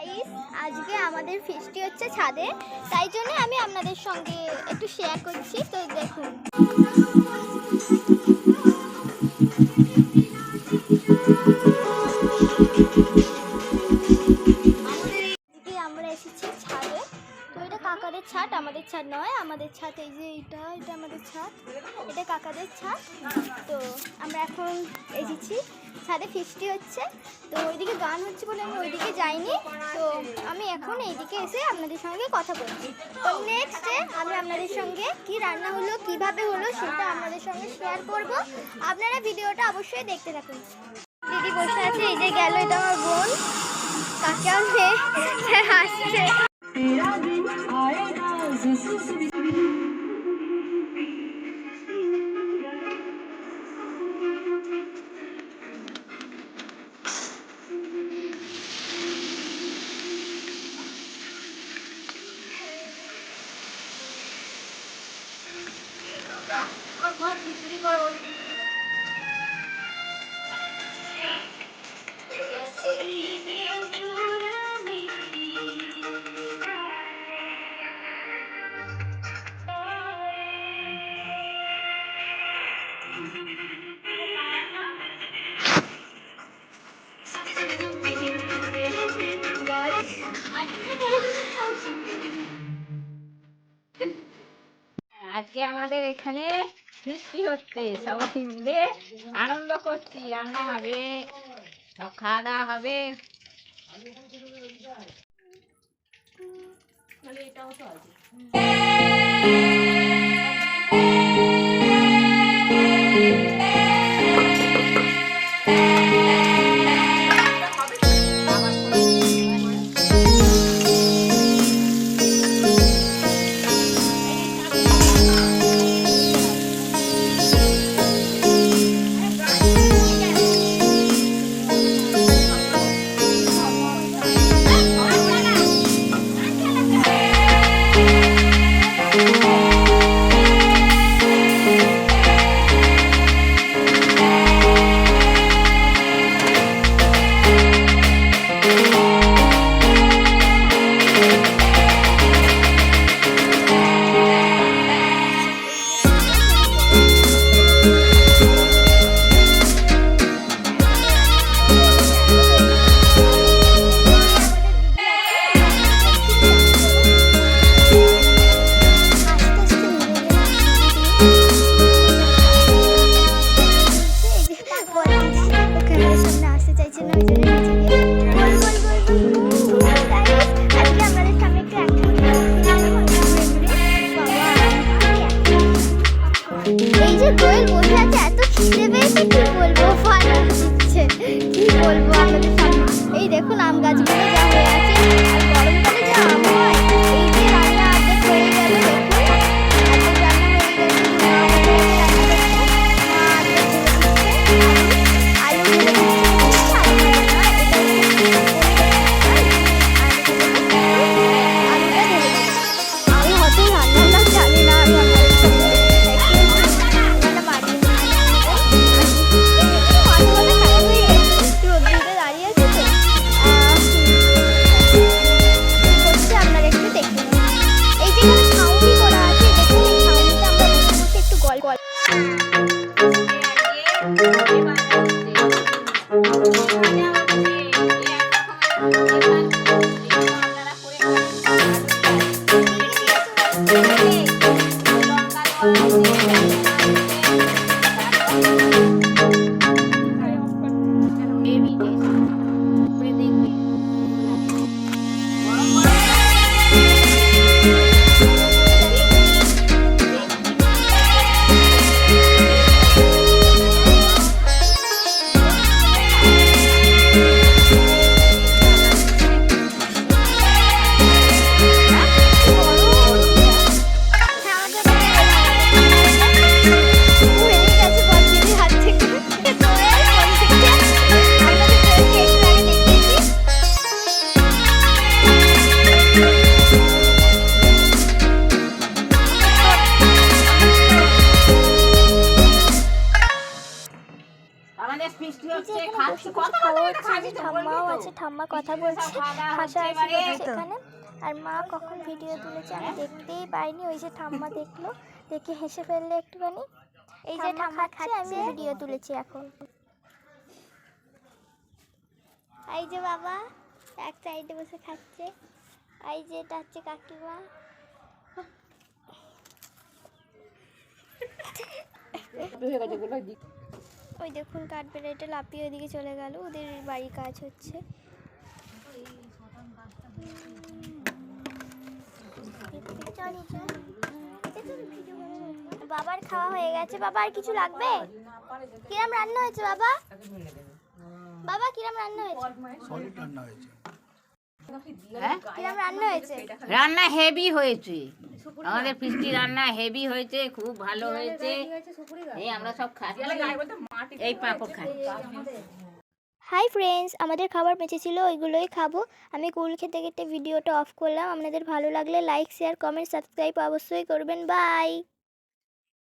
Guys, আজকে আমাদের ফিস্টি হচ্ছে ছাদে, তাই জন্য আমি আপনাদের সঙ্গে একটু শেয়ার করছি। তো দেখুন, আজকে আমরা এসেছি ছাদে। তো এটা কাকাদের ছাদ, আমাদের ছাদ নয়। আমাদের ছাদ এই যে এটা আমাদের ছাদ, এটা কাকাদের ছাদ। তো আমরা এখন এসেছি ছাদে, ফিস্টি হচ্ছে। তো ওইদিকে গান হচ্ছে বলে আমি ওইদিকে যাইনি। তো আমি এখন এইদিকে এসে আপনাদের সঙ্গে কথা বলছি। তো নেক্সটে আমি আপনাদের সঙ্গে কি রান্না হলো, কিভাবে হলো, সেটা আপনাদের সঙ্গে শেয়ার করব। আপনারা ভিডিওটা অবশ্যই দেখতে থাকুন। দিদি বসে আছে, এই যে গেল, এটা আমার বোন। কাকে আমি হাসছে। আজকে আমাদের এখানে বৃষ্টি হচ্ছে, সবাই মিলে আনন্দ করছি। রান্না হবে, সব খাওয়া দাওয়া হবে। এটাও তো আছে। এই যে দোয়েল বসে আছে, এত খিদে পেয়েছে, কি বলবো, ফাটা দিচ্ছে, কি বলবো আপনাদের সামনে। এই দেখুন আম গাছগুলো যা হয়ে আছে, আর গরমকালে যে আম হয়। এই যে রান্না আর্ধেক হয়ে গেল, দেখুন আর্ধেক রান্না হয়ে গেছে। আলু ঢেলে দিচ্ছে, আলুটা ঢেলে দিচ্ছে। আমি হয়তো রান্নাটা জানি না, আমি আপনাদের সঙ্গে দাঁড়িয়ে আছে। তো ঠাম্মা কথা বলছে, হাসাহাসি করছে এখানে। আর মা কখন ভিডিও তুলেছে আমি দেখতেই পাইনি, ওই যে ঠাম্মা দেখলো, দেখে হেসে ফেললে একটুখানি। এই যে ঠাম্মা খাচ্ছে, আমি ভিডিও তুলেছি এখন। এই যে বাবা এক সাইডে বসে খাচ্ছে, এই যে এটা হচ্ছে কাকিমা। ওই দেখুন কাঠবেড়াইটা লাফিয়ে ওইদিকে চলে গেল, ওদের বাড়ি কাজ হচ্ছে। বাবার খাওয়া হয়ে গেছে। বাবা আর কিছু লাগবে? কিরম রান্না হয়েছে বাবা? বাবা কিরম রান্না হয়েছে? কিরম রান্না হয়েছে? রান্না হেভি হয়েছে, আমাদের ফিস্টি রান্না হেভি হয়েছে, খুব ভালো হয়েছে। এই আমরা সব খাচ্ছি, এই পাঁপড় খাচ্ছি। হাই ফ্রেন্ডস, আমাদের খাবার বেঁচেছিল, ওইগুলোই খাবো। আমি কুল খেতে খেতে ভিডিওটা অফ করলাম। আপনাদের ভালো লাগলে লাইক, শেয়ার, কমেন্ট, সাবস্ক্রাইব অবশ্যই করবেন। বাই।